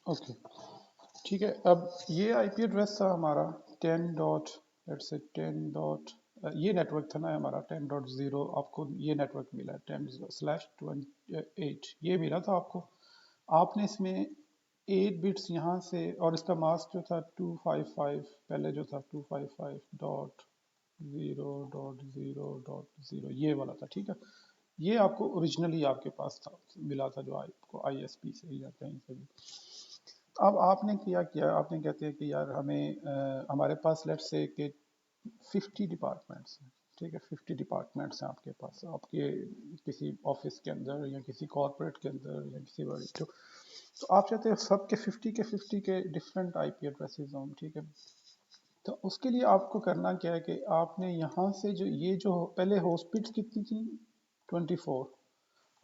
Okay, ठीक है। अब ये आईपी एड्रेस था हमारा 10 डॉट, लेट्स से 10 डॉट, ये नेटवर्क था ना हमारा 10.0, आपको ये नेटवर्क मिला है 10/28, ये मिला था आपको। आपने इसमें 8 बिट्स यहाँ से, और इसका मास्क जो था 255, पहले जो था 255.0.0.0, ये वाला था, ठीक है। ये आपको ओरिजिनली आपके पास था, मिला था, जो आपको आईएसपी से या कहीं से भी। अब आपने किया किया आपने कहते हैं कि यार हमें हमारे पास लेट्स से कि 50 डिपार्टमेंट्स हैं, ठीक है। 50 डिपार्टमेंट्स हैं आपके पास, आपके किसी ऑफिस के अंदर या किसी कॉर्पोरेट के अंदर या किसी बड़ी, तो आप चाहते हैं सब के 50 के डिफरेंट आईपी एड्रेसेस हों, ठीक है। तो उसके लिए आपको करना क्या है कि आपने यहाँ से जो ये जो पहले होस्ट बिट्स कितनी थी, 24।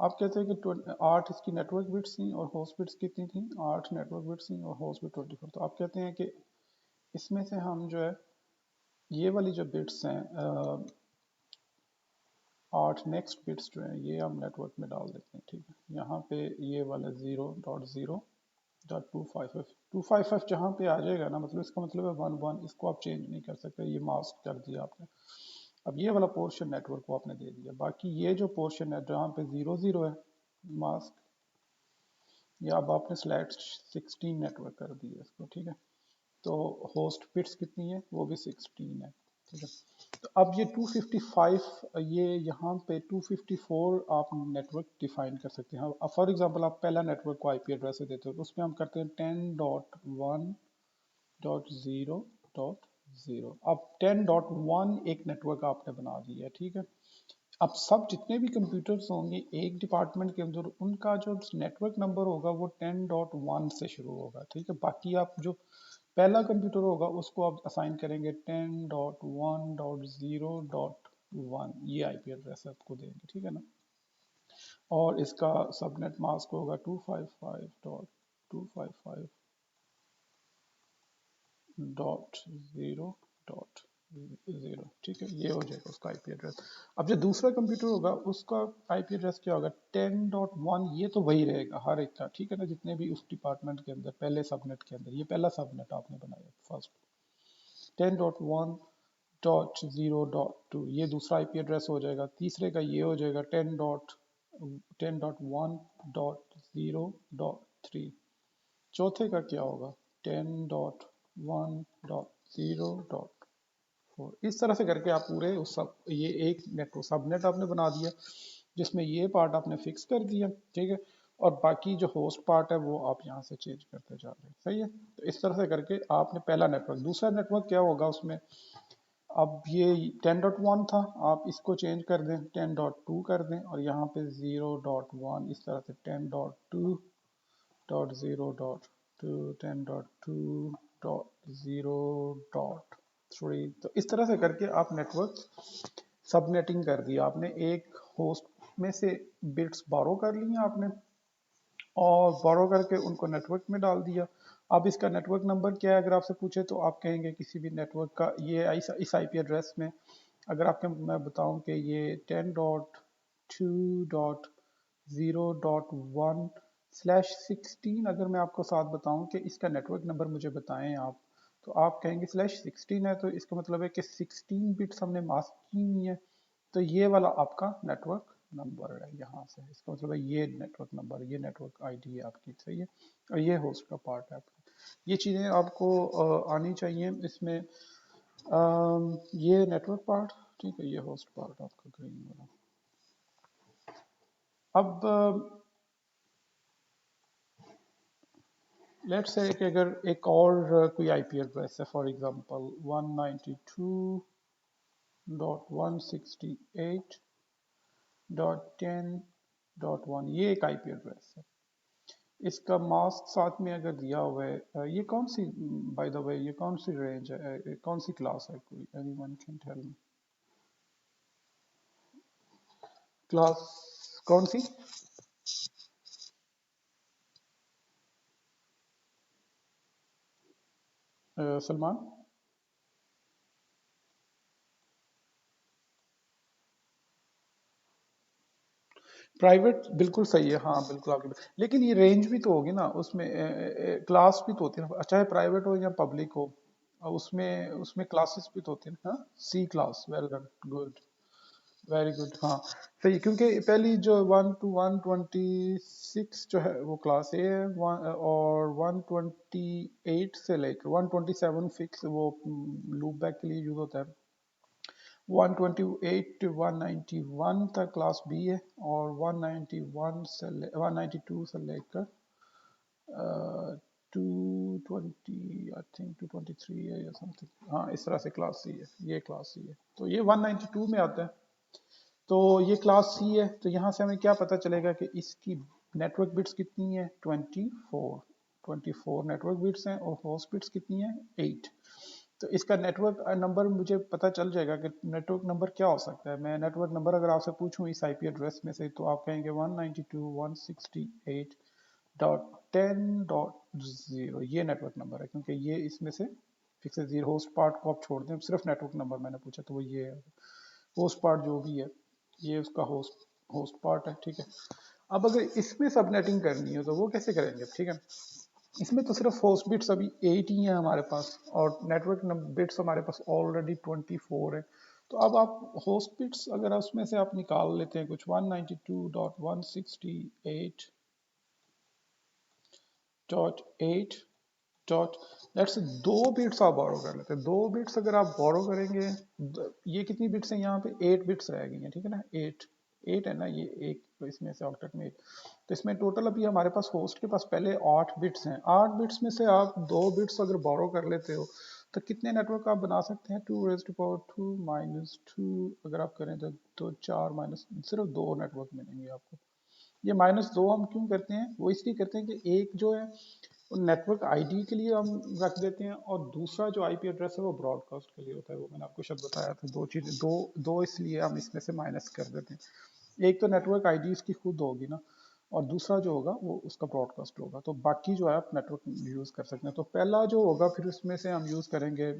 आप कहते हैं कि 8 इसकी नेटवर्क बिट्स थी और होस्ट बिट्स कितनी थी, 8 नेटवर्क बिट्स थी और होस्ट बिट 24। तो आप कहते हैं कि इसमें से हम जो है ये वाली जो बिट्स हैं, 8 नेक्स्ट बिट्स जो हैं ये हम नेटवर्क में डाल देते हैं, ठीक है। यहाँ पे ये वाला 0.0.255 जहाँ पे आ जाएगा ना, मतलब इसका मतलब है 11, इसको आप चेंज नहीं कर सकते, ये मास्क कर दिया आपने। अब ये वाला पोर्शन नेटवर्क को आपने दे दिया, बाकी ये जो पोर्शन है जहाँ पे 00 है मास्क, या अब आपने स्लैश 16 नेटवर्क कर दिया इसको, ठीक है। तो होस्ट बिट्स कितनी है, वो भी 16 है, ठीक है। तो अब ये 255, ये यहाँ पे 254 आप नेटवर्क डिफाइन कर सकते हैं। अब फॉर एग्जांपल आप पहला नेटवर्क को आईपी एड्रेस से देते हो, तो उसमें हम करते हैं 10.1.0.0। अब 10.1 एक नेटवर्क आपने बना दिया है, ठीक है। अब सब जितने भी कंप्यूटर्स होंगे एक डिपार्टमेंट के अंदर, उनका जो नेटवर्क नंबर होगा वो 10.1 से शुरू होगा, ठीक है। बाकी आप जो पहला कंप्यूटर होगा उसको आप असाइन करेंगे 10.1.0.1, ये आईपी एड्रेस आपको देंगे, ठीक है ना। और इसका सबनेट मास्क होगा 255.255.0.0, ठीक है। ये हो जाएगा उसका आईपी एड्रेस। अब जो दूसरा कंप्यूटर होगा उसका आईपी एड्रेस क्या होगा, 10.1, ये तो वही रहेगा हर एक का, ठीक है ना, जितने भी उस डिपार्टमेंट के अंदर पहले सबनेट के अंदर, ये पहला सबनेट आपने बनाया फर्स्ट। 10.1.0.2 ये दूसरा आईपी एड्रेस हो जाएगा। तीसरे का ये हो जाएगा 10.1.0.3। चौथे का क्या होगा, 10.1.0.4। इस तरह से करके आप पूरे उस सब, ये एक नेटवर्क सबनेट आपने बना दिया जिसमें ये पार्ट आपने फिक्स कर दिया, ठीक है। और बाकी जो होस्ट पार्ट है वो आप यहाँ से चेंज करते जा रहे हैं, सही है। तो इस तरह से करके आपने पहला नेटवर्क, दूसरा नेटवर्क क्या होगा उसमें, अब ये 10.1 था, आप इसको चेंज कर दें 10.2 कर दें, और यहाँ पे 0.1, इस तरह से 10.2.0.2, 10.2.0.3। तो इस तरह से करके आप नेटवर्क सबनेटिंग कर दिया आपने, एक होस्ट में से बिट्स बोरो कर लिए आपने, और बोरो करके उनको नेटवर्क में डाल दिया। अब इसका नेटवर्क नंबर क्या है अगर आपसे पूछे, तो आप कहेंगे किसी भी नेटवर्क का, ये इस आईपी एड्रेस में अगर आपके मैं बताऊं कि ये 10.2.0.1/16, अगर मैं आपको साथ बताऊं कि इसका नेटवर्क नंबर मुझे बताएं आप, तो आप कहेंगे /16 है, तो इसका मतलब है कि 16 बिट्स हमने मास्क की हुई है। तो ये वाला आपका नेटवर्क नंबर है, यहाँ से इसका मतलब है ये नेटवर्क नंबर, ये नेटवर्क आईडी है आपकी, सही है। और ये होस्ट का पार्ट है आपका। ये चीज़ें आपको आनी चाहिए इसमें। ये नेटवर्क पार्ट, ठीक है, ये होस्ट पार्ट आपका ग्रीन वाला। अब लेट्स से कि अगर एक और कोई आईपी एड्रेस है, फॉर एग्जांपल 192.168.10.1, ये एक आईपी एड्रेस है। इसका मास्क साथ में अगर दिया हुआ है, ये कौन सी, बाय द वे ये कौन सी रेंज है, कौन सी क्लास है, कोई anyone can tell me, class कौन सी। सलमान, प्राइवेट बिल्कुल सही है, हाँ बिल्कुल आपकी लेकिन ये रेंज भी तो होगी ना उसमें, क्लास भी तो होती है ना, चाहे प्राइवेट हो या पब्लिक हो, उसमें उसमें क्लासेस भी तो होती है ना। C class, well done, good, very good, हाँ सही, क्योंकि पहली जो 1 to 126 जो है वो क्लास ए है, और 128 से लेकर 127 फिक्स वो लूप बैक के लिए यूज होता है, 128 to 191 तक क्लास बी है, और 191 से 192 से लेकर 220 आई थिंक 223 है या समथिंग, हाँ इस तरह से क्लास सी है, ये क्लास सी है, तो ये 192 में आता है। तो ये क्लास सी है, तो यहाँ से हमें क्या पता चलेगा कि इसकी नेटवर्क बिट्स कितनी है, 24 नेटवर्क बिट्स हैं, और होस्ट बिट्स कितनी है, 8। तो इसका नेटवर्क नंबर मुझे पता चल जाएगा कि नेटवर्क नंबर क्या हो सकता है। मैं नेटवर्क नंबर अगर आपसे पूछूं इस आईपी एड्रेस में से, तो आप कहेंगे 192.168.10.0, ये नेटवर्क नंबर है, क्योंकि ये इसमें से फिक्स है। जीरो होस्ट पार्ट को आप छोड़ दें, सिर्फ नेटवर्क नंबर मैंने पूछा, तो वो ये है, होस्ट पार्ट जो भी है ये उसका होस्ट होस्ट पार्ट है, ठीक है। अब अगर इसमें सबनेटिंग करनी है तो वो कैसे करेंगे, ठीक है। इसमें तो सिर्फ होस्ट बिट्स अभी 8 ही है हमारे पास, और नेटवर्क बिट्स हमारे पास ऑलरेडी 24 है। तो अब आप होस्ट बिट्स अगर उसमें से आप निकाल लेते हैं कुछ 192.168.8 डॉट, लेट्स, दो बिट्स आप बोरो कर लेते हैं, दो बिट्स अगर आप बोरो करेंगे, ये कितनी बिट्स हैं यहाँ पे, 8 बिट्स रह गई हैं, ठीक है ना, 8 8 है ना, ये एक, तो इसमें से ऑक्टेट में 8, तो इसमें टोटल अभी हमारे पास होस्ट के पास पहले 8 बिट्स हैं, 8 बिट्स में से आप दो बिट्स अगर बोरो कर लेते हो, तो कितने नेटवर्क आप बना सकते हैं, 2 raised to power 2 - 2, अगर आप करें तो 4 माइनस, सिर्फ दो नेटवर्क मिलेंगे आपको। ये -2 हम क्यों करते हैं, वो इसलिए करते हैं कि एक जो है नेटवर्क आईडी के लिए हम रख देते हैं, और दूसरा जो आईपी एड्रेस है वो ब्रॉडकास्ट के लिए होता है, वो मैंने आपको शब्द बताया था, दो चीज़ें, दो दो इसलिए हम इसमें से माइनस कर देते हैं। एक तो नेटवर्क आईडी इसकी खुद होगी ना, और दूसरा जो होगा वो उसका ब्रॉडकास्ट होगा, तो बाकी जो है आप नेटवर्क यूज़ कर सकते हैं। तो पहला जो होगा फिर उसमें से हम यूज़ करेंगे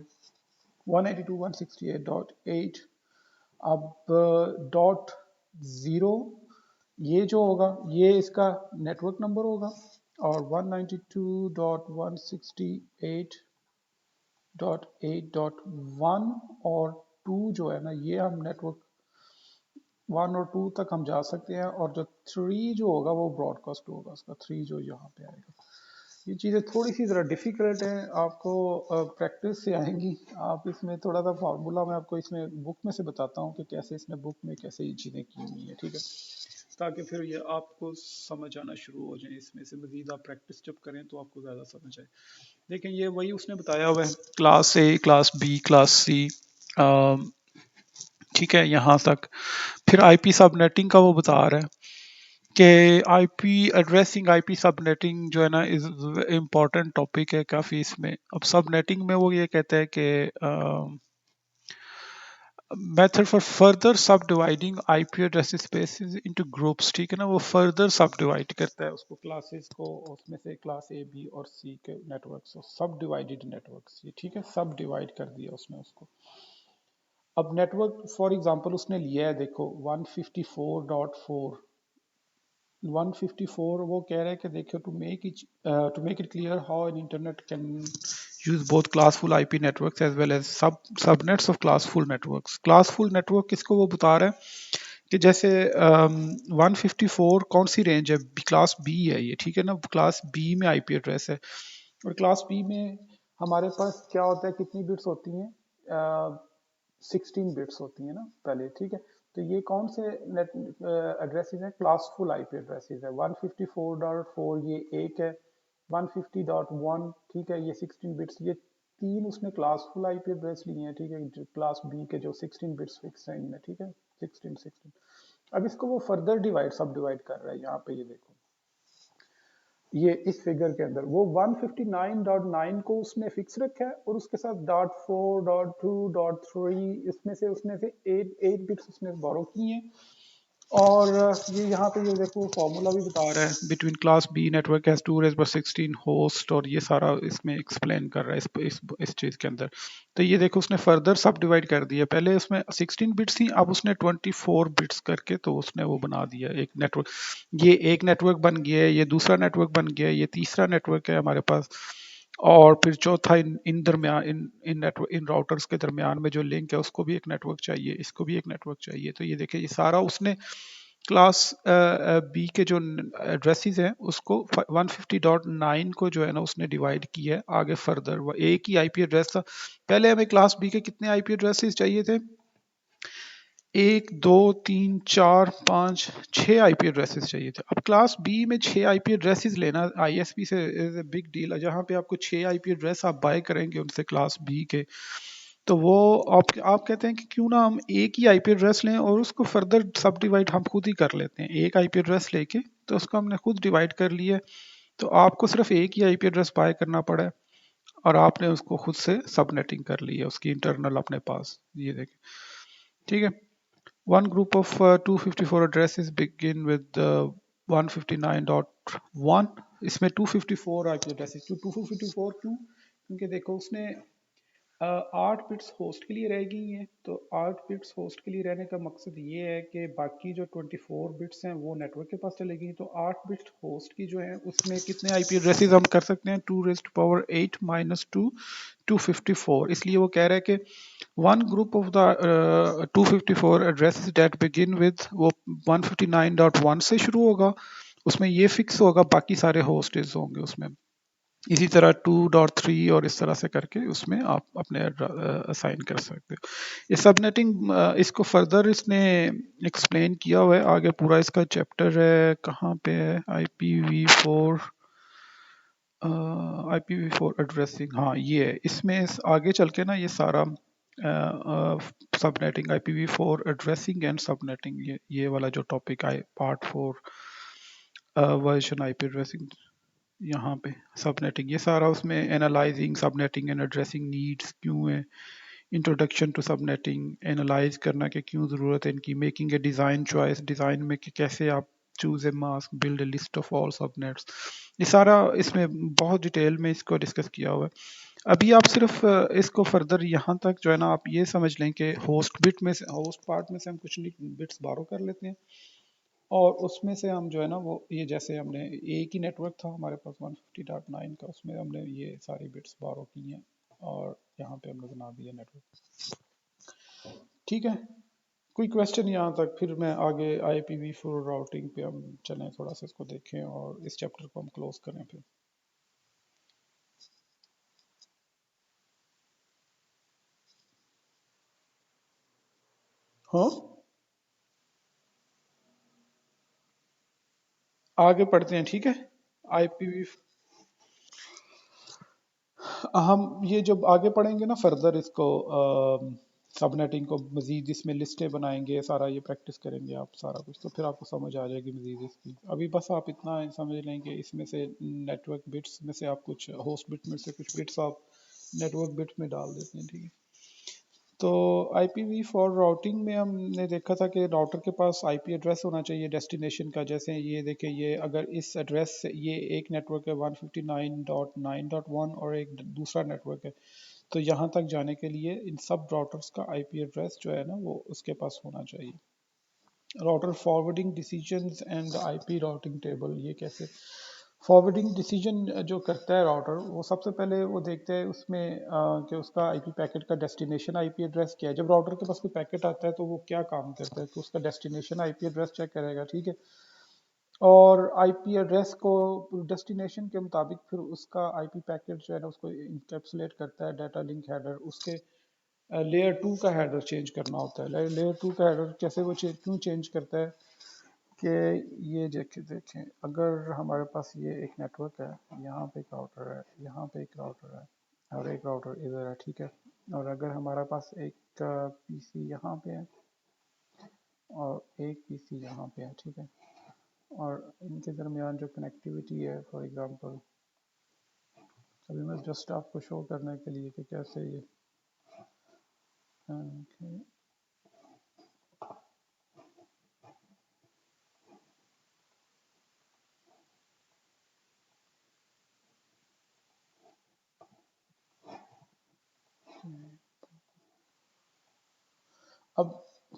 192.168.8। अब डॉट ज़ीरो, ये जो होगा ये इसका नेटवर्क नंबर होगा, और 192.168.8.1 और 2 जो है ना, ये हम नेटवर्क 1 और 2 तक हम जा सकते हैं, और जो 3 जो होगा वो ब्रॉडकास्ट होगा उसका, 3 जो यहाँ पे आएगा। ये चीज़ें थोड़ी सी ज़रा डिफ़िकल्ट हैं, आपको प्रैक्टिस से आएंगी। आप इसमें थोड़ा सा फार्मूला मैं आपको इसमें बुक में से बताता हूँ कि कैसे इसने बुक में कैसे ये चीज़ें की हुई हैं, ठीक है, ताकि फिर ये आपको समझ आना शुरू हो जाए। इसमें से मज़ीद आप प्रैक्टिस जब करें तो आपको ज़्यादा समझ आए। देखें ये वही उसने बताया हुआ है, class A, class B, class C, ठीक है, यहाँ तक। फिर आईपी सबनेटिंग का वो बता रहा है कि आईपी एड्रेसिंग, आईपी सबनेटिंग जो है ना इज इम्पोर्टेंट टॉपिक है काफ़ी इसमें। अब सबनेटिंग में वो ये कहता है कि मेथड फॉर फर्दर सब dividing IP address spaces into groups, ठीक है ना, वो फर्दर सब डिवाइड करता है उसको, क्लासेस को, उसमें से क्लास ए बी और सी के नेटवर्क्स, सब डिवाइडेड नेटवर्क्स, ये ठीक है, सब डिवाइड कर दिया उसने उसको। अब नेटवर्क फॉर एग्जांपल उसने लिया है, देखो 154.4, 154, वो कह रहा है कि देखो to make it clear how an internet can use both classful IP networks as well as subnets of classful networks. Classful network किसको वो बता रहा है कि जैसे 154 कौन सी रेंज है, क्लास बी है ये, ठीक है ना, क्लास बी में आईपी एड्रेस है, और क्लास बी में हमारे पास क्या होता है, कितनी बिट्स होती हैं, 16 बिट्स होती हैं ना पहले, ठीक है। तो ये कौन से नेट एड्रेसेस हैं, क्लासफुल आईपी एड्रेसेस है, 154.4 ये एक है, 150.1, ठीक है, ये 16 बिट्स, ये तीन उसने क्लासफुल आईपी एड्रेस लिए हैं, ठीक है, क्लास बी के जो 16 बिट्स फिक्स हैं इनमें, ठीक है, 16 अब इसको वो फर्दर डिवाइड, सब डिवाइड कर रहा है, यहाँ पे ये देखो, ये इस फिगर के अंदर वो 159.9 को उसने फिक्स रखा है, और उसके साथ .4, .2, .3 इसमें से उसने से 8 बिट्स उसने बोरो की हैं, और ये यहाँ पे ये देखो फॉर्मूला भी बता रहा है, between class B network has 2 16 host, और ये सारा इसमें एक्सप्लेन कर रहा है इस चीज़ के अंदर। तो ये देखो उसने फर्दर सब डिवाइड कर दिया, पहले उसमें 16 बिट्स थी, अब उसने 24 बिट्स करके तो उसने वो बना दिया एक नेटवर्क। ये एक नेटवर्क बन गया है, ये दूसरा नेटवर्क बन गया है, ये तीसरा नेटवर्क है हमारे पास, और फिर चौथा इन दरमियान इन नेटवर्क इन राउटर्स के दरमियान में जो लिंक है उसको भी एक नेटवर्क चाहिए, इसको भी एक नेटवर्क चाहिए। तो ये देखिए ये सारा उसने क्लास बी के जो एड्रेसेस हैं उसको 150.9 को जो है ना उसने डिवाइड किया है आगे फर्दर। वो एक ही आईपी एड्रेस था, पहले हमें क्लास बी के कितने आईपी एड्रेसेस चाहिए थे, 1 2 3 4 5 6 आईपी एड्रेसेस चाहिए थे। अब क्लास बी में 6 आईपी एड्रेसेस लेना आईएसपी से इज ए बिग डील, जहाँ पे आपको 6 आईपी एड्रेस आप बाय करेंगे उनसे क्लास बी के, तो वो आप कहते हैं कि क्यों ना हम एक ही आईपी एड्रेस लें और उसको फर्दर सब डिवाइड हम खुद ही कर लेते हैं। एक आईपी एड्रेस लेके तो उसको हमने खुद डिवाइड कर लिया, तो आपको सिर्फ एक ही आईपी एड्रेस बाय करना पड़ा है और आपने उसको खुद से सबनेटिंग कर ली है उसकी इंटरनल अपने पास। ये देखें, ठीक है। One group of 254 addresses begin with 159.1। इसमें 254 आईपी एड्रेसेस, क्यों 254 क्यों, क्योंकि देखो उसने 8 बिट्स होस्ट के लिए रह गई हैं, तो 8 बिट्स होस्ट के लिए रहने का मकसद ये है कि बाकी जो 24 बिट्स हैं वो नेटवर्क के पास चले गई। तो 8 बिट होस्ट की जो है उसमें कितने आईपी एड्रेसेस हम कर सकते हैं, 2⁻8 - 2 254। इसलिए वो कह रहा है कि one group of the 254 addresses that begin with वो 159.1 से शुरू होगा, उसमें ये फिक्स होगा, बाकी सारे होस्टेज होंगे उसमें। इसी तरह 2.3 और इस तरह से करके उसमें आप अपने असाइन कर सकते हो। ये सबनेटिंग इसको फर्दर इसने एक्सप्लेन किया हुआ है, आगे पूरा इसका चैप्टर है, कहाँ पे है, IPv4 एड्रेसिंग, हाँ ये है। इसमें आगे चल के ना ये सारा subnetting IPv4 addressing and subnetting, ये वाला जो टॉपिक आए पार्ट 4 वर्जन आईपी एड्रेसिंग, यहाँ पे सबनेटिंग, ये सारा उसमें analysing subnetting and addressing needs क्यों है, इंट्रोडक्शन टू सबनेटिंग, एनालाइज करना कि क्यों ज़रूरत है इनकी, making a design choice, design में कि कैसे आप choose a mask, build a list of all subnets, ये सारा इसमें बहुत डिटेल में इसको डिस्कस किया हुआ है। अभी आप सिर्फ इसको फर्दर यहाँ तक जो है ना आप ये समझ लें कि होस्ट बिट में से, होस्ट पार्ट में से हम कुछ बिट्स बारो कर लेते हैं और उसमें से हम जो है ना वो ये जैसे हमने एक ही नेटवर्क था हमारे पास 150.9 का, उसमें हमने ये सारी बिट्स बारो की हैं और यहाँ पे हमने बना दिया नेटवर्क। ठीक है, कोई क्वेश्चन यहाँ तक, फिर मैं आगे IPv4 राउटिंग पे हम चलें, थोड़ा सा इसको देखें और इस चैप्टर को हम क्लोज करें फिर। हाँ, आगे पढ़ते हैं, ठीक है। IPv हम ये जब आगे पढ़ेंगे ना फर्दर इसको सबनेटिंग को मजीद इसमें लिस्टें बनाएंगे, सारा ये प्रैक्टिस करेंगे आप सारा कुछ, तो फिर आपको समझ आ जाएगी मजीद इसकी। अभी बस आप इतना समझ लें कि इसमें से नेटवर्क बिट्स में से आप कुछ होस्ट बिट में से कुछ बिट्स आप नेटवर्क बिट में डाल देते हैं, ठीक है। तो IPv4 राउटिंग में हमने देखा था कि राउटर के पास आईपी एड्रेस होना चाहिए डेस्टिनेशन का। जैसे ये देखें, ये अगर इस एड्रेस से, ये एक नेटवर्क है 159.9.1 और एक दूसरा नेटवर्क है, तो यहाँ तक जाने के लिए इन सब राउटर्स का आईपी एड्रेस जो है ना वो उसके पास होना चाहिए। Router forwarding decisions and IP routing table, ये कैसे फॉरवर्डिंग डिसीजन जो करता है राउटर, वो सबसे पहले वो देखते हैं उसमें कि उसका आईपी पैकेट का डेस्टिनेशन आईपी एड्रेस क्या है। जब राउटर के पास कोई पैकेट आता है तो वो क्या काम करता है, तो उसका डेस्टिनेशन आईपी एड्रेस चेक करेगा, ठीक है। और आईपी एड्रेस को डेस्टिनेशन के मुताबिक फिर उसका आईपी पैकेट जो है ना उसको इंकैप्सुलेट करता है डाटा लिंक हेडर, उसके लेयर 2 का हेडर चेंज करना होता है। लेयर 2 का हेडर कैसे वो क्यों चेंज करता है कि ये देखें देखें, अगर हमारे पास ये एक नेटवर्क है, यहाँ पे एक राउटर है, यहाँ पे एक राउटर है और एक राउटर इधर है, ठीक है। और अगर हमारे पास एक पीसी यहाँ पे है और एक पीसी यहाँ पे है, ठीक है, और इनके दरमियान जो कनेक्टिविटी है, फॉर एग्जांपल अभी मैं जस्ट आपको शो करने के लिए कि कैसे ये okay,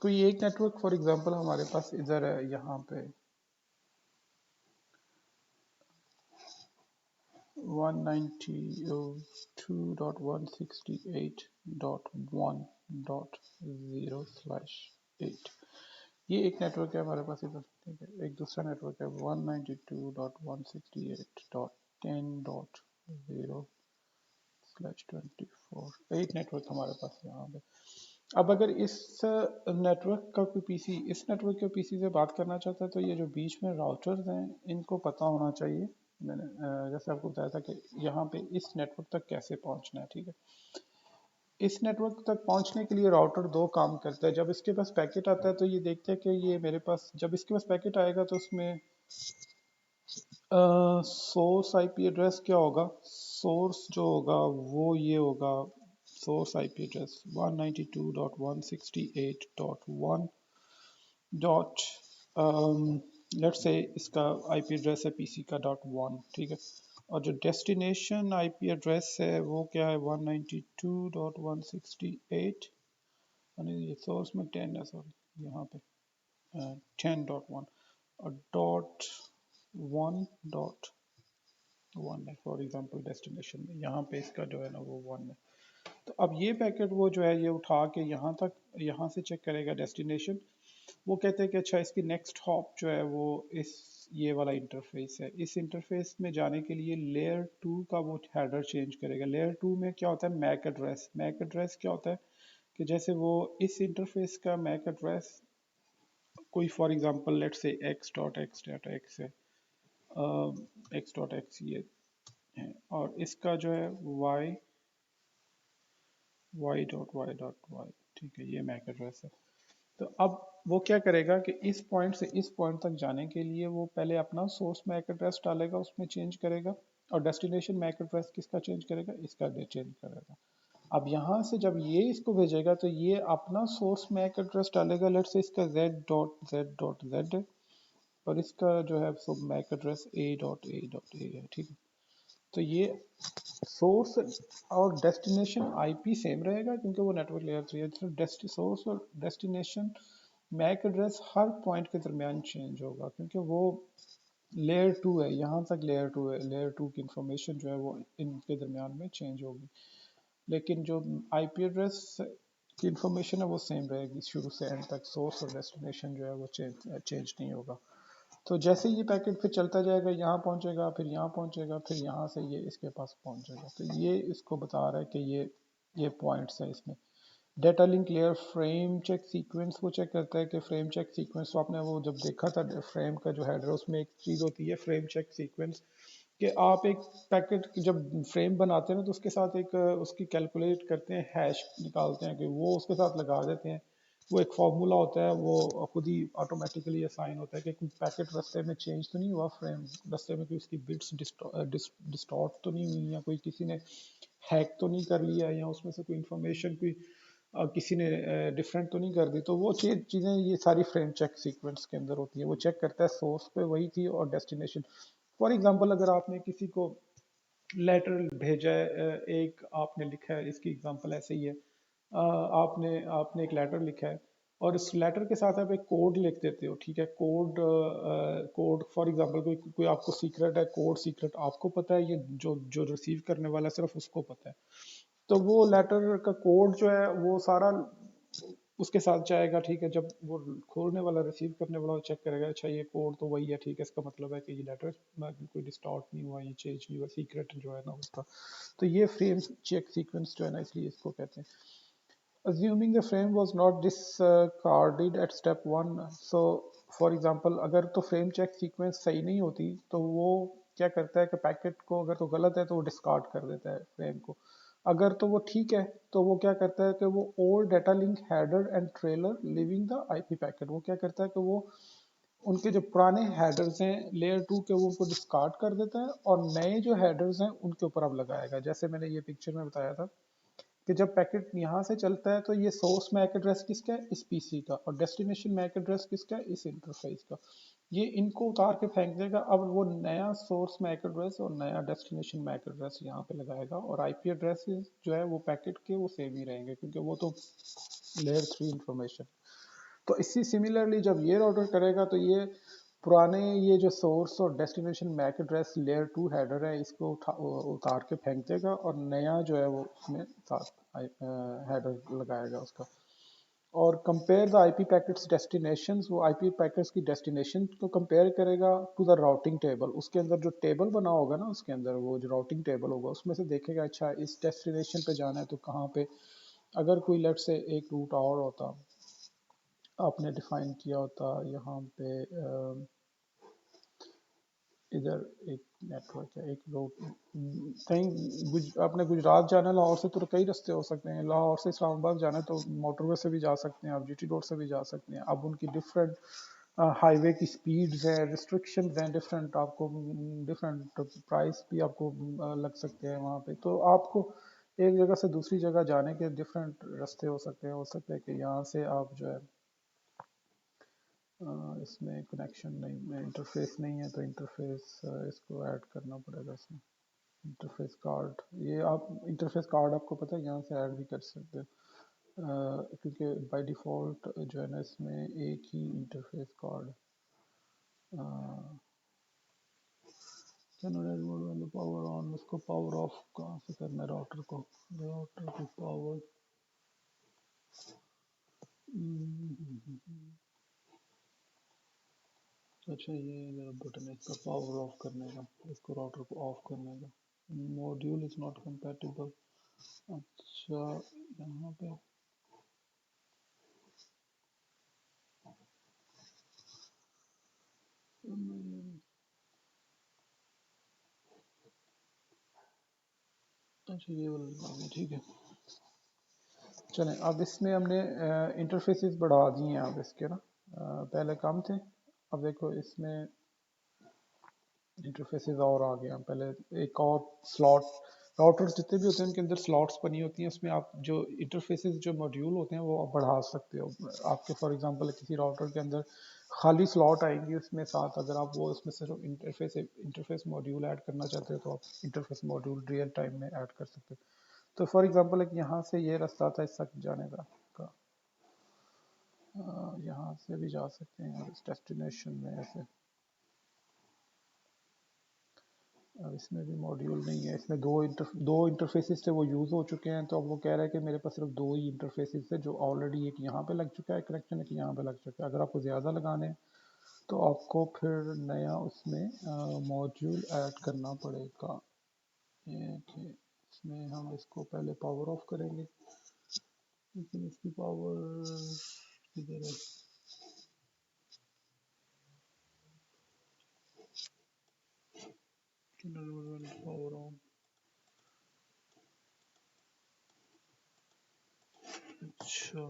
कोई एक नेटवर्क फॉर एग्जांपल हमारे पास इधर है, यहाँ पे 192.168.1.0/8। ये एक नेटवर्क है हमारे पास इधर, ठीक है। एक दूसरा नेटवर्क है 192.168.10.0/24। एक नेटवर्क हमारे पास यहाँ पे। अब अगर इस नेटवर्क का कोई पीसी इस नेटवर्क के पीसी से बात करना चाहता है, तो ये जो बीच में राउटर्स हैं इनको पता होना चाहिए। मैंने जैसे आपको बताया था कि यहाँ पे इस नेटवर्क तक कैसे पहुँचना है, ठीक है। इस नेटवर्क तक पहुँचने के लिए राउटर दो काम करता है। जब इसके पास पैकेट आता है तो ये देखते हैं कि ये मेरे पास, जब इसके पास पैकेट आएगा तो उसमें सोर्स आईपी एड्रेस क्या होगा, सोर्स जो होगा वो ये होगा, source IP address 192.168.1 dot let's say इसका आईपी एड्रेस है पीसी का .1, ठीक है। और जो डेस्टिनेशन आईपी एड्रेस है वो क्या है 192.168, यानी ये सोर्स में 10 है, सॉरी यहाँ पे 10.1 और .1.1 है फॉर एग्जांपल डेस्टिनेशन में, यहाँ पे इसका जो है ना वो 1 है। तो अब ये पैकेट वो जो है ये उठा के यहाँ तक, यहाँ से चेक करेगा डेस्टिनेशन। वो कहते हैं कि अच्छा इसकी नेक्स्ट हॉप जो है वो इस ये वाला इंटरफेस है। इस इंटरफेस में जाने के लिए लेयर 2 का वो हेडर चेंज करेगा। लेयर 2 में क्या होता है, मैक एड्रेस। मैक एड्रेस क्या होता है कि जैसे वो इस इंटरफेस का मैक एड्रेस कोई for example let's say x.x.x है, x.x ये है, और इसका जो है y.y.y, ठीक है, ये मैक एड्रेस है। तो अब वो क्या करेगा कि इस पॉइंट से इस पॉइंट तक जाने के लिए वो पहले अपना सोर्स मैक एड्रेस डालेगा, उसमें चेंज करेगा, और डेस्टिनेशन मैक एड्रेस किसका चेंज करेगा, इसका चेंज करेगा। अब यहाँ से जब ये इसको भेजेगा तो ये अपना सोर्स मैक एड्रेस डालेगा, लेट्स से इसका z.z.z है, और इसका जो है सब मैक एड्रेस a.a.a है, ठीक है। तो ये सोर्स और डेस्टिनेशन आईपी सेम रहेगा क्योंकि वो नेटवर्क लेयर 3 है। तो सोर्स और डेस्टिनेशन मैक एड्रेस हर पॉइंट के दरमियान चेंज होगा क्योंकि वो लेयर 2 है, यहाँ तक लेयर 2 है। लेयर 2 की इंफॉर्मेशन जो है वो इनके दरमियान में चेंज होगी, लेकिन जो आईपी एड्रेस की इंफॉर्मेशन है वो सेम रहेगी शुरू से एंड तक। सोर्स और डेस्टिनेशन जो है वो चेंज नहीं होगा। तो जैसे ये पैकेट फिर चलता जाएगा, यहाँ पहुँचेगा, फिर यहाँ पहुँचेगा, फिर यहाँ से ये इसके पास पहुँचेगा। तो ये इसको बता रहा है कि ये पॉइंट्स है इसमें। Data link layer frame check sequence वो चेक करता है कि फ्रेम चेक सीक्वेंस, तो आपने वो जब देखा था फ्रेम का जो हेडर, उसमें एक चीज़ होती है फ्रेम चेक सीक्वेंस, कि आप एक पैकेट जब फ्रेम बनाते हैं ना तो उसके साथ एक उसकी कैलकुलेट करते हैं, हैश निकालते हैं कि वो उसके साथ लगा देते हैं। वो एक फार्मूला होता है, वो खुद ही ऑटोमेटिकली असाइन होता है कि कोई पैकेट रास्ते में चेंज तो नहीं हुआ, फ्रेम रास्ते में कोई उसकी बिट्स डिस्टॉर्ट तो नहीं हुई, या कोई किसी ने हैक तो नहीं कर लिया, या उसमें से कोई इंफॉर्मेशन कोई किसी ने डिफरेंट तो नहीं कर दी। तो वो चीज़ें ये सारी फ्रेम चेक सीक्वेंस के अंदर होती है। वो चेक करता है सोर्स पे वही थी और डेस्टिनेशन। फॉर एग्जांपल अगर आपने किसी को लेटर भेजा है, एक आपने लिखा है, इसकी एग्जांपल ऐसे ही है, आपने आपने एक लेटर लिखा है और इस लेटर के साथ आप एक कोड लिख देते हो, ठीक है। कोड फॉर एग्जांपल कोई कोई आपको सीक्रेट है, कोड सीक्रेट आपको पता है, ये जो जो रिसीव करने वाला है सिर्फ उसको पता है। तो वो लेटर का कोड जो है वो सारा उसके साथ जाएगा, ठीक है। जब वो खोलने वाला रिसीव करने वाला चेक करेगा, अच्छा ये कोड तो वही है, ठीक है, इसका मतलब है कि ये लेटर कोई डिस्टॉर्ट नहीं हुआ, ये चेंज नहीं हुआ, सीक्रेट जो है ना उसका। तो ये फ्रेम चेक सीक्वेंस जो है ना, इसलिए इसको कहते हैं। assuming the frame was not discarded at step 1, so for example अगर तो फ्रेम चेक सीक्वेंस सही नहीं होती तो वो क्या करता है कि पैकेट को अगर तो गलत है तो वो डिस्कार्ड कर देता है फ्रेम को। अगर तो वो ठीक है तो वो क्या करता है कि वो old data link header and trailer living the IP packet, वो क्या करता है कि वो उनके जो पुराने हेडर्स हैं लेयर 2 के वो उनको डिस्कार्ड कर देता है और नए जो हेडर्स हैं उनके ऊपर अब लगाएगा। जैसे मैंने ये पिक्चर में बताया था कि जब पैकेट यहाँ से चलता है तो ये सोर्स मैक एड्रेस किसका है, इस पीसी का, और डेस्टिनेशन मैक एड्रेस किसका है, इस इंटरफेस का। ये इनको उतार के फेंक देगा। अब वो नया सोर्स मैक एड्रेस और नया डेस्टिनेशन मैक एड्रेस यहाँ पे लगाएगा, और आईपी एड्रेस जो है वो पैकेट के वो सेम ही रहेंगे क्योंकि वो तो लेयर 3 इंफॉर्मेशन। तो इसी सिमिलरली जब ये राउटर करेगा तो ये पुराने ये जो सोर्स और destination MAC address layer 2 header है इसको उतार के फेंक देगा और नया जो है वो उसमें साथ हेडर लगाएगा उसका। और compare the IP packets destinations, वो आईपी पैकेट्स की डेस्टिनेशन को कंपेयर करेगा टू द राउटिंग टेबल। उसके अंदर जो टेबल बना होगा ना, उसके अंदर वो जो राउटिंग टेबल होगा उसमें से देखेगा अच्छा इस डेस्टिनेशन पे जाना है तो कहाँ पे, अगर कोई लेट से एक रूट और होता आपने डिफाइन किया होता यहाँ पे इधर एक नेटवर्क है, एक रोड कहीं आपने गुजरात जाना है लाहौर से तो कई रास्ते हो सकते हैं, लाहौर से इस्लामाबाद जाना है तो मोटरवे से भी जा सकते हैं आप, जीटी रोड से भी जा सकते हैं। अब उनकी डिफरेंट हाईवे की स्पीड्स हैं, रिस्ट्रिक्शंस हैं डिफरेंट, आपको डिफरेंट प्राइस भी आपको लग सकते हैं वहाँ पे। तो आपको एक जगह से दूसरी जगह जाने के डिफरेंट रास्ते हो सकते हैं कि यहाँ से आप जो है इसमें कनेक्शन नहीं, इंटरफेस नहीं है तो इंटरफेस इसको ऐड करना पड़ेगा इसमें। इंटरफेस कार्ड, ये आप इंटरफेस कार्ड आपको पता है यहाँ से ऐड भी कर सकते हो, क्योंकि बाय डिफ़ॉल्ट जो है ना इसमें एक ही इंटरफेस कार्ड। जनरेट मोड वाले पावर ऑन, उसको पावर ऑफ कहाँ से करना है, राउटर को, राउटर को पावर अच्छा ये जरा बटन है इसका पावर ऑफ करने का, इसको राउटर को ऑफ करने का। Module is not compatible. अच्छा यहाँ पे अच्छा ये वाला निकाल दिया, ठीक है। चलें अब इसमें हमने इंटरफेसेस बढ़ा दिए हैं अब इसके ना, पहले कम थे, अब देखो इसमें इंटरफेसेस और आ गए हैं। पहले एक और स्लॉट, राउटर्स जितने भी होते हैं उनके अंदर स्लॉट्स बनी होती हैं, उसमें आप जो इंटरफेसेस जो मॉड्यूल होते हैं वो आप बढ़ा सकते हो। आपके फॉर एग्जांपल किसी राउटर के अंदर खाली स्लॉट आएंगी उसमें साथ, अगर आप वो उसमें सिर्फ इंटरफेस मॉड्यूल ऐड करना चाहते हो तो आप इंटरफेस मॉड्यूल रियल टाइम में ऐड कर सकते हो। तो फॉर एग्जांपल एक यहाँ से ये रास्ता था इस तक जाने का यहाँ से भी जा सकते हैं इस डेस्टिनेशन में ऐसे। अब इसमें भी मॉड्यूल नहीं है, इसमें दो इंटरफेसेस थे वो यूज़ हो चुके हैं, तो अब वो कह रहा है कि मेरे पास सिर्फ दो ही इंटरफेसेस है, जो ऑलरेडी एक यहाँ पे लग चुका है कनेक्शन, एक यहाँ पे लग चुका है। अगर आपको ज़्यादा लगाने हैं तो आपको फिर नया उसमें मॉड्यूल ऐड करना पड़ेगा। ये कि इसमें हम इसको पहले पावर ऑफ करेंगे, लेकिन इसकी पावर किधर है, पावर ऑन, अच्छा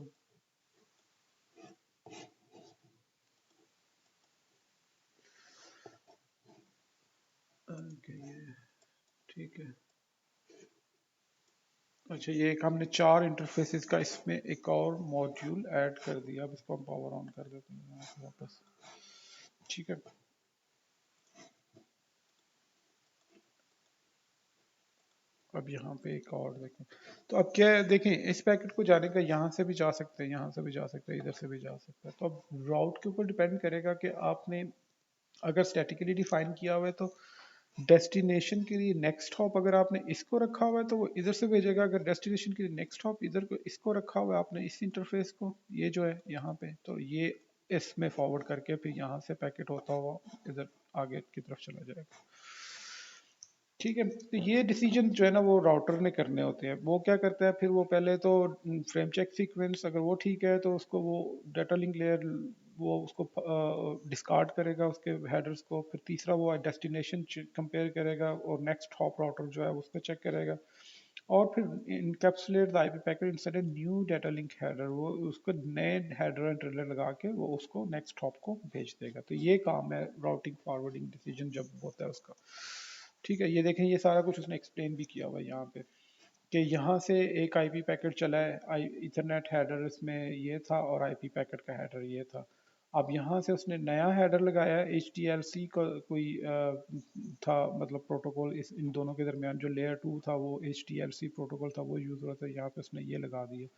ओके ये ठीक है। अच्छा ये एक हमने चार इंटरफेसेस का इसमें एक और मॉड्यूल ऐड कर दिया, अब इसको हम पावर ऑन कर देते हैं यहाँ से वापस, ठीक है। अब यहाँ पे एक और देखें, तो अब क्या है देखें, इस पैकेट को जाने का यहाँ से भी जा सकते हैं, यहाँ से भी जा सकते हैं, इधर से भी जा सकते हैं। तो अब राउट के ऊपर डिपेंड करेगा कि आपने अगर स्टैटिकली डिफाइन किया हुआ है तो डेस्टिनेशन के लिए नेक्स्ट हॉप अगर आपने इसको रखा हुआ है तो वो इधर से भेजेगा, अगर डेस्टिनेशन के लिए नेक्स्ट हॉप इधर को इसको रखा हुआ है आपने इस इंटरफेस को, ये जो है यहाँ पे, तो ये इसमें फॉरवर्ड करके फिर यहाँ से पैकेट होता हुआ इधर आगे की तरफ चला जाएगा, ठीक है। तो ये डिसीजन जो है ना वो राउटर ने करने होते हैं। वो क्या करता है फिर, वो पहले तो फ्रेम चेक सीक्वेंस अगर वो ठीक है तो उसको वो डाटा लिंक लेयर वो उसको डिस्कार्ड करेगा उसके हेडर्स को, फिर तीसरा वो डेस्टिनेशन कंपेयर करेगा और नेक्स्ट हॉप राउटर जो है उसको चेक करेगा, और फिर encapsulate the IP packet inside a new data link header, वो उसको नए हेडर एंड ट्रेलर लगा के वो उसको नेक्स्ट हॉप को भेज देगा। तो ये काम है राउटिंग फॉरवर्डिंग डिसीजन जब होता है उसका, ठीक है। ये देखें ये सारा कुछ उसने एक्सप्लेन भी किया हुआ है यहाँ पे कि यहाँ से एक आईपी पैकेट चला है, आई इथरनेट हेडर इसमें ये था और आईपी पैकेट का हेडर ये था। अब यहाँ से उसने नया हेडर लगाया है, HTLC का कोई था, मतलब प्रोटोकॉल इस इन दोनों के दरमियान जो लेयर 2 था वो HTLC प्रोटोकॉल था, वो यूज़ हो रहा था। यहाँ पे उसने ये लगा दिया।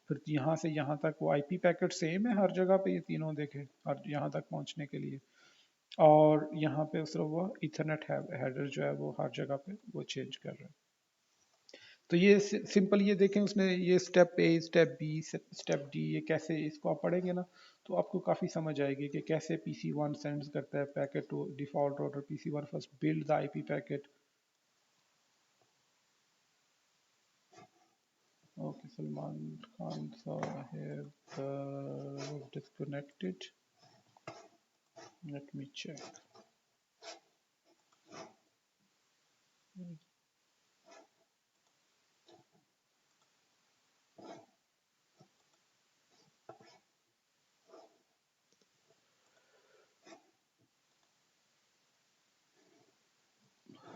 फिर यहाँ से यहाँ तक वो IP पैकेट सेम है हर जगह पे, ये तीनों देखे हर यहाँ तक पहुँचने के लिए। और यहाँ पे सिर्फ वो इथरनेट हेडर जो है वो हर जगह पे वो चेंज कर रहा है। तो ये सिंपल, ये देखें उसने ये स्टेप ए, स्टेप बी, स्टेप डी, ये कैसे इसको आप पढ़ेंगे ना तो आपको काफ़ी समझ आएगी कि कैसे PC1 सेंड्स करता है packet to default order. PC1 first build the IP packet. Okay, Salman Khan साहब disconnected, let me check.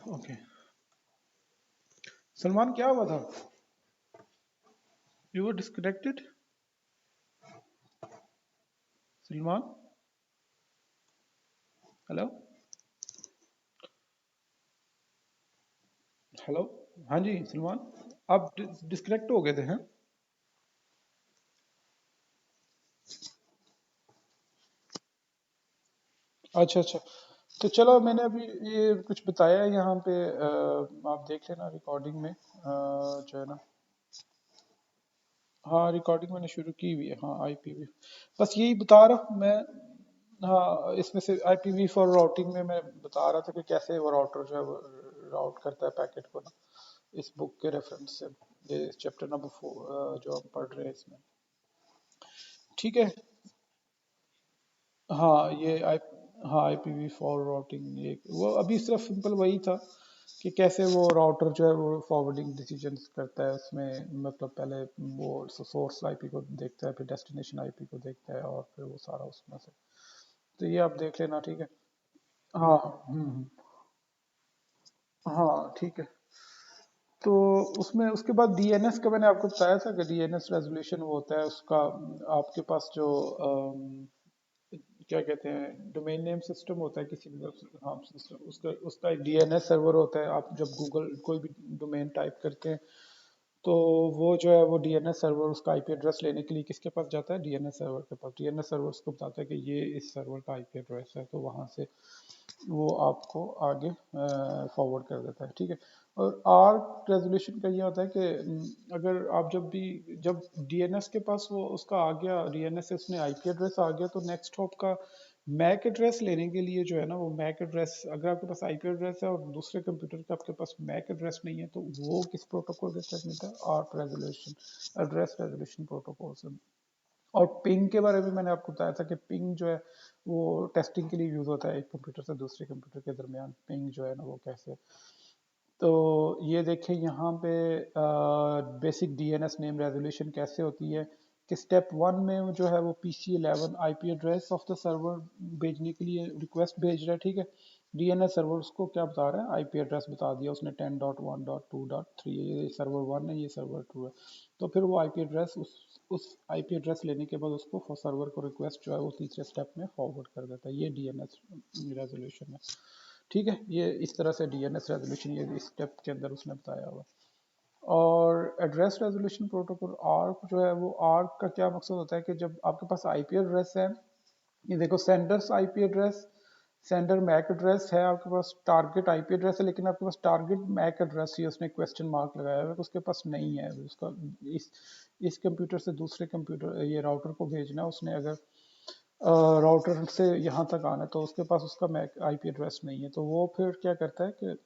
Okay, Salman क्या हुआ था? You were disconnected Salman? Hello hello, हाँ जी सलमान, आप डिस्कनेक्ट हो गए थे हैं? अच्छा अच्छा, तो चलो मैंने अभी ये कुछ बताया है यहाँ पे, आप देख लेना रिकॉर्डिंग में, जो है ना। हाँ रिकॉर्डिंग मैंने शुरू की हुई है, हाँ IPV, बस यही बता रहा हूँ मैं। हाँ इसमें से IPV फॉर राउटिंग में मैं बता रहा था कि कैसे वो राउटर जो है वो राउट करता है पैकेट को ना, इस बुक के रेफरेंस से, ये चैप्टर नंबर 4 जो हम पढ़ रहे हैं इसमें। ठीक है। हाँ ये हाँ IPV फॉर राउटिंग, ये वो अभी सिर्फ सिंपल वही था कि कैसे वो राउटर जो है वो फॉरवर्डिंग डिसीजंस करता है उसमें, मतलब पहले वो सोर्स IP को देखता है, फिर डेस्टिनेशन IP को देखता है, और फिर वो सारा उसमें से। तो ये आप देख लेना, ठीक है। हाँ हाँ ठीक है। तो उसमें उसके बाद DNS का मैंने आपको बताया था कि DNS रेजोल्यूशन वो होता है उसका, आपके पास जो क्या कहते हैं डोमेन नेम सिस्टम होता है किसी भी हाँ सिस्टम, उसका उसका एक DNS सर्वर होता है। आप जब गूगल कोई भी डोमेन टाइप करते हैं तो वो जो है वो DNS सर्वर उसका IP एड्रेस लेने के लिए किसके पास जाता है? DNS सर्वर के पास। DNS सर्वर उसको बताता है कि ये इस सर्वर का IP एड्रेस है, तो वहाँ से वो आपको आगे फॉरवर्ड कर देता है, ठीक है। और आर्क रेजोल्यूशन का ये होता है कि अगर आप जब DNS के पास वो उसका आ गया, DNS से उसने IP एड्रेस आ गया, तो नेक्स्ट हॉप का मैक एड्रेस लेने के लिए जो है ना, वो मैक एड्रेस अगर आपके पास IP एड्रेस है और दूसरे कंप्यूटर का आपके पास मैक एड्रेस नहीं है, तो वो किस प्रोटोकॉल के तहत मिलता है? Arc resolution, address resolution protocol से। और पिंग के बारे में मैंने आपको बताया था कि पिंग जो है वो टेस्टिंग के लिए यूज होता है, एक कंप्यूटर से दूसरे कंप्यूटर के दरमियान पिंग जो है ना वो कैसे। तो ये देखें यहाँ पे बेसिक DNS नेम रेजोल्यूशन कैसे होती है कि स्टेप 1 में जो है वो PC11 IP address of the server भेजने के लिए रिक्वेस्ट भेज रहा है, ठीक है। DNS सर्वर उसको क्या बता रहा है? IP एड्रेस बता दिया उसने 10.1.2.3, ये सर्वर 1 है, ये सर्वर 2 है। तो फिर वो IP एड्रेस उस IP एड्रेस लेने के बाद उसको सर्वर को रिक्वेस्ट जो है वो तीसरे स्टेप में फॉरवर्ड कर देता है। ये DNS रेजोल्यूशन है, ठीक है। ये इस तरह से DNS रेजोल्यूशन ये इस स्टेप के अंदर उसने बताया हुआ। और एड्रेस रेजोल्यूशन प्रोटोकॉल आर्क जो है वो, आर्क का क्या मकसद होता है कि जब आपके पास IP एड्रेस है, ये देखो senders IP address, sender MAC address है आपके पास, टारगेट IP एड्रेस है, लेकिन आपके पास टारगेट मैक एड्रेस ही उसने क्वेश्चन मार्क लगाया है, उसके पास नहीं है उसका। इस इस कंप्यूटर से दूसरे कंप्यूटर ये राउटर को भेजना है उसने, अगर राउटर से यहाँ तक आना है तो उसके पास उसका मैक IP एड्रेस नहीं है, तो वो फिर क्या करता है कि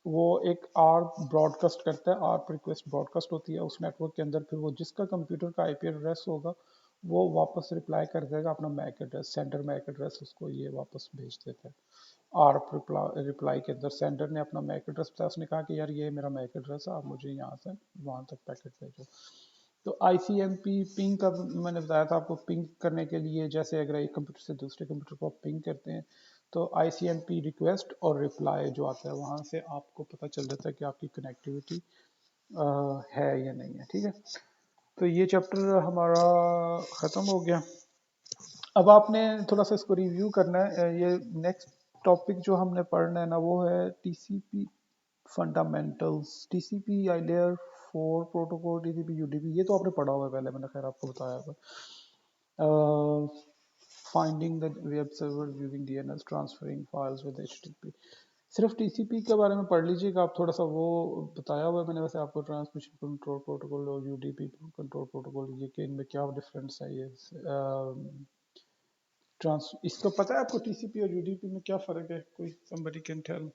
वो एक आर्प ब्रॉडकास्ट करता है, आर्प रिक्वेस्ट ब्रॉडकास्ट होती है उस नेटवर्क के अंदर, फिर वो जिसका कंप्यूटर का IP एड्रेस होगा वो वापस रिप्लाई कर देगा अपना MAC address, sender MAC address उसको ये वापस भेज देता है। आर्प रिप्लाई के अंदर सेंडर ने अपना मैक एड्रेस बताया, उसने कहा कि यार ये मेरा मैक एड्रेस है, आप मुझे यहाँ से वहाँ तक पैकेट भेजो। तो ICMP पिंग का मैंने बताया था आपको, पिंग करने के लिए जैसे अगर एक कंप्यूटर से दूसरे कंप्यूटर को आप पिंग करते हैं तो ICMP रिक्वेस्ट और रिप्लाई जो आता है वहाँ से आपको पता चल जाता है कि आपकी कनेक्टिविटी है या नहीं है, ठीक है। तो ये चैप्टर हमारा ख़त्म हो गया। अब आपने थोड़ा सा इसको रिव्यू करना है। ये नेक्स्ट टॉपिक जो हमने पढ़ना है ना वो है टीसीपी फंडामेंटल्स, टीसीपी आई लेयर 4 प्रोटोकॉल, टीसीपी यूडीपी, ये तो आपने पढ़ा हुआ है पहले, मैंने खैर आपको बताया हुआ। Finding the web server using DNS, transferring files with HTTP. सिर्फ टीसीपी के बारे में पढ़ लीजिएगा आप थोड़ा सा, वो बताया हुआ है मैंने वैसे आपको, ट्रांसमिशन कंट्रोल प्रोटोकॉल और यूडीपी कंट्रोल प्रोटोकॉल, ये कि इनमें क्या डिफरेंस है। ये ट्रांस इसको पता है आपको टीसीपी और यूडीपी में क्या फर्क है? कोई somebody can tell?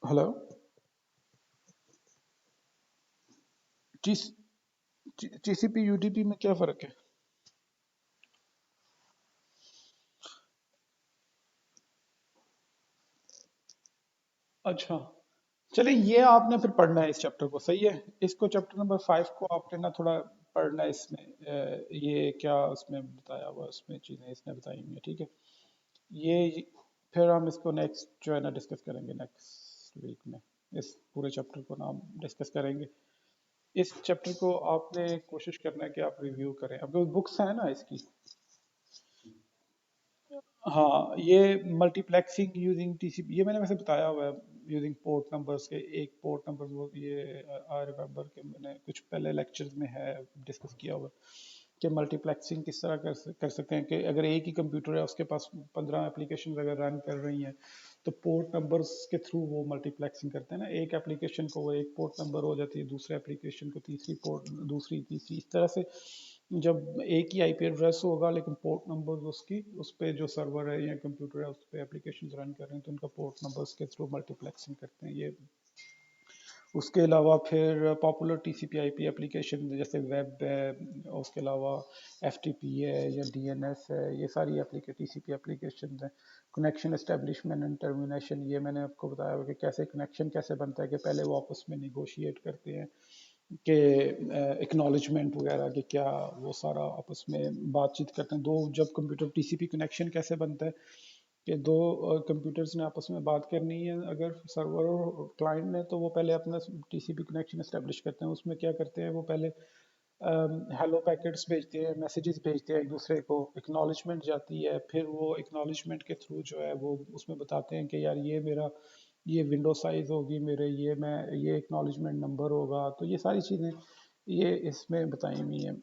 Hello? TCP UDP में क्या फर्क है? अच्छा, चलिए ये आपने फिर पढ़ना है इस चैप्टर को, सही है। इसको चैप्टर नंबर 5 को आपने ना थोड़ा पढ़ना है इसमें। ये क्या उसमें बताया हुआ, उसमें चीज़ें इसने बताई हुई हैं, ठीक है। ये फिर हम इसको नेक्स्ट जो है ना डिस्कस करेंगे नेक्स्ट वीक में। इस पूरे चैप्टर को ना हम डिस्कस करेंगे। इस चैप्टर को आपने कोशिश करना है कि आप रिव्यू करें, आपके बुक्स हैं ना इसकी। हाँ, ये मल्टीप्लेक्सिंग यूजिंग टीसीपी, ये मैंने वैसे बताया हुआ है। यूजिंग पोर्ट नंबर्स के, एक पोर्ट नंबर वो ये आई रिमेम्बर कि मैंने कुछ पहले लेक्चर्स में है डिस्कस किया हुआ है कि मल्टीप्लेक्सिंग किस तरह कर सकते हैं। कि अगर एक ही कंप्यूटर है उसके पास 15 एप्लीकेशन अगर रन कर रही हैं, तो पोर्ट नंबर्स के थ्रू वो मल्टीप्लेक्सिंग करते हैं ना। एक एप्लीकेशन को वो एक पोर्ट नंबर हो जाती है, दूसरे एप्लीकेशन को तीसरी पोर्ट, दूसरी तीसरी, इस तरह से जब एक ही आईपी एड्रेस होगा लेकिन पोर्ट नंबर उसकी, उस पे जो सर्वर है या कंप्यूटर है उस पे एप्लीकेशन रन कर रहे हैं, तो उनका पोर्ट नंबर्स के थ्रू मल्टीप्लेक्सिंग करते हैं ये। उसके अलावा फिर पॉपुलर टीसीपी आईपी एप्लीकेशन जैसे वेब है, उसके अलावा एफटीपी है या डीएनएस है, ये सारी टीसीपी एप्लीकेशन है। कनेक्शन एस्टेब्लिशमेंट एंड टर्मिनेशन, ये मैंने आपको बताया कि कैसे कनेक्शन कैसे बनता है, कि पहले वो आपस में निगोशिएट करते हैं कि एक्नॉलेजमेंट वगैरह कि क्या, वो सारा आपस में बातचीत करते हैं। दो जब कंप्यूटर टीसीपी कनेक्शन कैसे बनता है कि दो कंप्यूटर्स ने आपस में बात करनी है, अगर सर्वर और क्लाइंट ने, तो वो पहले अपना टीसीपी कनेक्शन एस्टेब्लिश करते हैं। उसमें क्या करते हैं, वो पहले हेलो पैकेट्स भेजते हैं, मैसेजेस भेजते हैं एक दूसरे को, एक्नॉलेजमेंट जाती है, फिर वो एक्नॉलेजमेंट के थ्रू जो है वो उसमें बताते हैं कि यार ये मेरा, ये विंडो साइज होगी मेरे, ये मैं, ये एक्नॉलेजमेंट नंबर होगा, तो ये सारी चीज़ें ये इसमें बताई हुई हैं।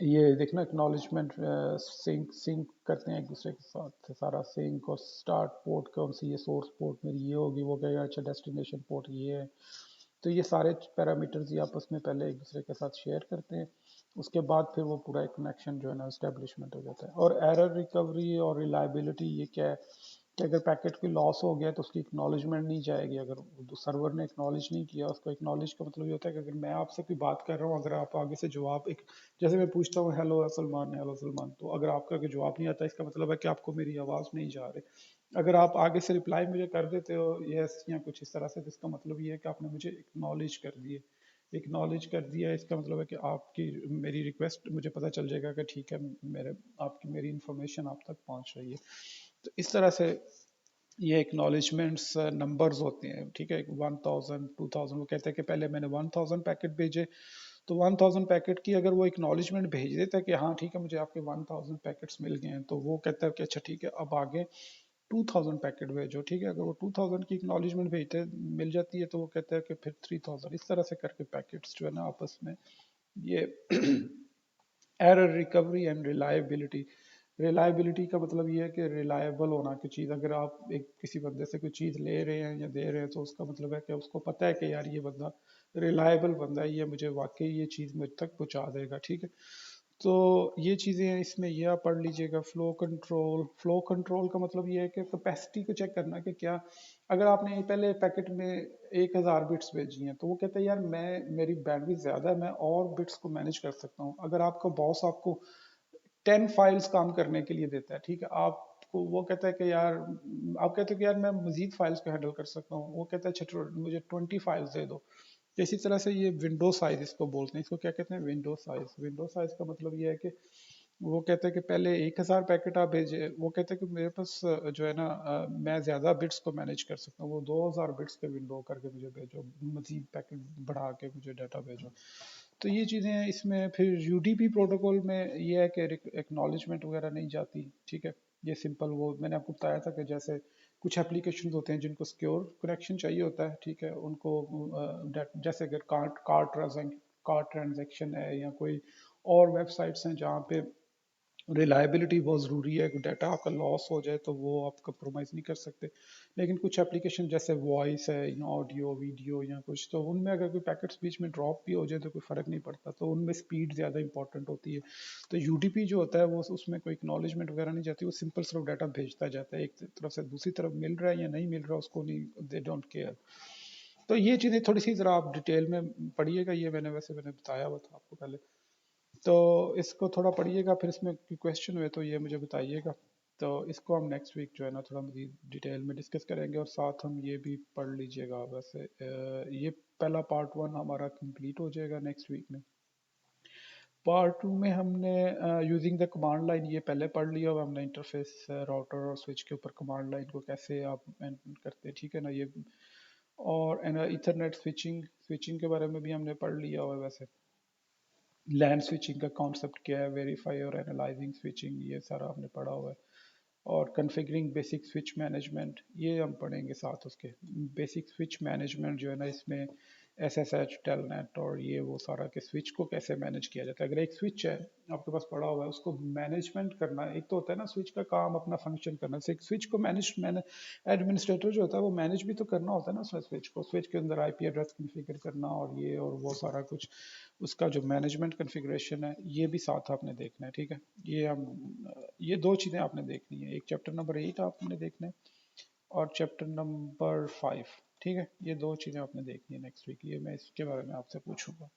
ये देखना एक्नॉलेजमेंट सिंक सिंक करते हैं एक दूसरे के साथ, सारा सिंक, और स्टार्ट पोर्ट कौन सी, ये सोर्स पोर्ट मेरी ये होगी, वो कहेगा अच्छा डेस्टिनेशन पोर्ट ये है। तो ये सारे पैरामीटर्स ये आपस में पहले एक दूसरे के साथ शेयर करते हैं। उसके बाद फिर वो पूरा कनेक्शन जो है ना इस्टेब्लिशमेंट हो जाता है। और एरर रिकवरी और रिलायबिलिटी, ये क्या है कि अगर पैकेट कोई लॉस हो गया तो उसकी एक्नॉलेजमेंट नहीं जाएगी, अगर सर्वर ने एक्नॉलेज नहीं किया उसको। एक्नॉलेज का मतलब ये होता है कि अगर मैं आपसे कोई बात कर रहा हूँ, अगर आप आगे से जवाब एक, जैसे मैं पूछता हूँ हेलो सलमान, हेलो सलमान, तो अगर आपका कोई जवाब नहीं आता, इसका मतलब है कि आपको मेरी आवाज़ नहीं जा रही। अगर आप आगे से रिप्लाई मुझे कर देते हो यस या कुछ इस तरह से, तो इसका मतलब ये है कि आपने मुझे एक्नॉलेज कर दिए, एक्नॉलेज कर दिया। इसका मतलब है कि आपकी मेरी रिक्वेस्ट मुझे पता चल जाएगा कि ठीक है, मेरे आपकी मेरी इंफॉर्मेशन आप तक पहुंच रही है। तो इस तरह से ये एक्नॉलेजमेंट्स नंबर्स होते हैं, ठीक है। 1000 2000, वो कहते हैं कि पहले मैंने 1000 पैकेट भेजे, तो 1000 पैकेट की अगर वो एक्नॉलेजमेंट भेज देता है कि हाँ ठीक है मुझे आपके 1000 पैकेट्स मिल गए हैं, तो वो कहता है कि अच्छा ठीक है अब आगे 2000 पैकेट भेजो, ठीक है। अगर वो 2000 की एक्नॉलेजमेंट भेजते मिल जाती है, तो वो कहता है कि फिर 3000, इस तरह से करके पैकेट्स जो है ना आपस में ये error recovery and reliability. Reliability का मतलब ये है कि रिलायबल होना की चीज़, अगर आप एक किसी बंदे से कोई चीज़ ले रहे हैं या दे रहे हैं, तो उसका मतलब है कि उसको पता है कि यार ये बंदा रिलायबल बंदा है, ये मुझे वाकई ये चीज़ मुझ तक पहुंचा देगा, ठीक है। तो ये चीज़ें हैं इसमें, ये आप पढ़ लीजिएगा। फ्लो कंट्रोल, फ्लो कंट्रोल का मतलब ये है कि कैपेसिटी को चेक करना कि क्या, अगर आपने पहले पैकेट में 1000 बिट्स भेजी हैं, तो वो कहता है यार मैं, मेरी बैंडविड्थ ज़्यादा है, मैं और बिट्स को मैनेज कर सकता हूँ। अगर आपका बॉस आपको 10 फाइल्स काम करने के लिए देता है, ठीक है, आपको वो कहता है कि यार, आप कहते हो कि यार मैं मजीद फाइल्स को हैंडल कर सकता हूँ, वो कहता है अच्छा मुझे 20 फाइल्स दे दो। तो इसी तरह से ये विंडो साइज इसको बोलते हैं, इसको क्या कहते हैं, विंडो साइज। विंडो साइज का मतलब ये है कि वो कहते हैं कि पहले 1000 पैकेट आप भेजे, वो कहते हैं कि मेरे पास जो है ना मैं ज़्यादा बिट्स को मैनेज कर सकता हूँ, वो 2000 बिट्स के विंडो करके मुझे भेजो, मजीद पैकेट बढ़ा के मुझे डाटा भेजो। तो ये चीज़ें इसमें फिर यूडीपी प्रोटोकॉल में ये है कि एक्नॉलेजमेंट वगैरह नहीं जाती, ठीक है। ये सिंपल, वो मैंने आपको बताया था कि जैसे कुछ एप्लीकेशन होते हैं जिनको सिक्योर कनेक्शन चाहिए होता है, ठीक है, उनको जैसे अगर कार्ड ट्रांजैक्शन है या कोई और वेबसाइट्स हैं जहाँ पे रिलायबिलिटी बहुत ज़रूरी है, डाटा आपका लॉस हो जाए तो वो आप कंप्रोमाइज़ नहीं कर सकते। लेकिन कुछ एप्लीकेशन जैसे वॉइस है या ऑडियो वीडियो या कुछ, तो उनमें अगर कोई पैकेट्स बीच में ड्रॉप भी हो जाए तो कोई फ़र्क नहीं पड़ता, तो उनमें स्पीड ज़्यादा इंपॉर्टेंट होती है। तो यूडीपी जो होता है वो उसमें कोई एक्नॉलेजमेंट वगैरह नहीं जाती, वो सिंपल सिर्फ डाटा भेजता जाता है, एक तरफ से दूसरी तरफ मिल रहा है या नहीं मिल रहा उसको नहीं, दे डोंट केयर। तो ये चीज़ें थोड़ी सी ज़रा आप डिटेल में पढ़िएगा, ये मैंने बताया हुआ था आपको पहले। तो इसको थोड़ा पढ़िएगा, फिर इसमें क्वेश्चन हुए तो ये मुझे बताइएगा। तो इसको हम नेक्स्ट वीक जो है ना थोड़ा मज़ीद डिटेल में डिस्कस करेंगे, और साथ हम ये भी पढ़ लीजिएगा। वैसे ये पहला पार्ट वन हमारा कंप्लीट हो जाएगा नेक्स्ट वीक में। पार्ट टू में हमने यूजिंग द कमांड लाइन ये पहले पढ़ लिया, और हमने इंटरफेस राउटर और स्विच के ऊपर कमांड लाइन को कैसे आप करते हैं, ठीक है ना ये। और इथरनेट स्विचिंग स्विचिंग के बारे में भी हमने पढ़ लिया हुआ है। वैसे लैन स्विचिंग का कॉन्सेप्ट क्या है, वेरीफाई और एनालाइजिंग स्विचिंग, ये सारा हमने पढ़ा हुआ है। और कन्फिगरिंग बेसिक स्विच मैनेजमेंट ये हम पढ़ेंगे साथ उसके। बेसिक स्विच मैनेजमेंट जो है ना, इसमें SSH टेलनेट और ये वो सारा के स्विच को कैसे मैनेज किया जाता है। अगर एक स्विच है आपके पास पड़ा हुआ है, उसको मैनेजमेंट करना, एक तो होता है ना स्विच का काम अपना फंक्शन करना, एक स्विच को मैनेज मैंने एडमिनिस्ट्रेटर जो होता है वो मैनेज भी तो करना होता है ना स्विच को, स्विच के अंदर IP एड्रेस कन्फिगर करना और ये और वो सारा कुछ, उसका जो मैनेजमेंट कन्फिग्रेशन है ये भी साथ आपने देखना है, ठीक है। ये दो चीज़ें आपने देखनी है, एक चैप्टर नंबर 8 आपने देखना है और चैप्टर नंबर 5, ठीक है। ये दो चीज़ें आपने देखनी है नेक्स्ट वीक, ये मैं इसके बारे में आपसे पूछूंगा।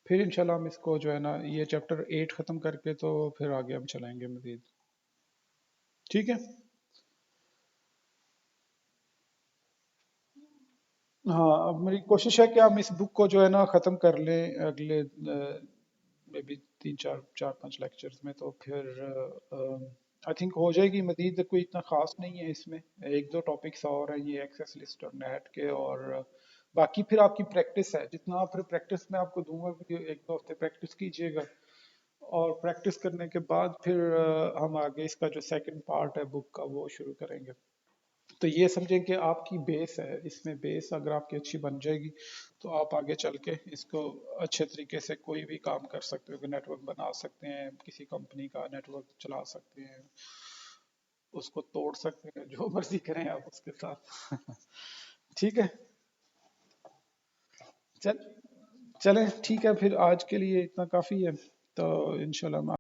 फिर इंशाल्लाह हम इसको जो है ना ये चैप्टर 8 ख़त्म करके तो फिर आगे हम चलाएंगे मज़ीद, ठीक है। हाँ, अब मेरी कोशिश है कि हम इस बुक को जो है ना ख़त्म कर लें अगले मे बी 3 4 5 लेक्चर्स में, तो फिर आई थिंक हो जाएगी। मजीद कोई इतना ख़ास नहीं है इसमें, एक दो टॉपिक्स और हैं, ये एक्सेस लिस्ट और नेट के, और बाकी फिर आपकी प्रैक्टिस है, जितना आप फिर प्रैक्टिस में आपको दूंगा कि 1 2 हफ्ते प्रैक्टिस कीजिएगा, और प्रैक्टिस करने के बाद फिर हम आगे इसका जो सेकंड पार्ट है बुक का वो शुरू करेंगे। तो ये समझें कि आपकी बेस है, इसमें बेस अगर आपकी अच्छी बन जाएगी तो आप आगे चल के इसको अच्छे तरीके से कोई भी काम कर सकते हो, नेटवर्क बना सकते हैं, किसी कंपनी का नेटवर्क चला सकते हैं, उसको तोड़ सकते हैं, जो मर्जी करें आप उसके साथ। ठीक है। चल चलें, ठीक है, फिर आज के लिए इतना काफ़ी है। तो इंशाल्लाह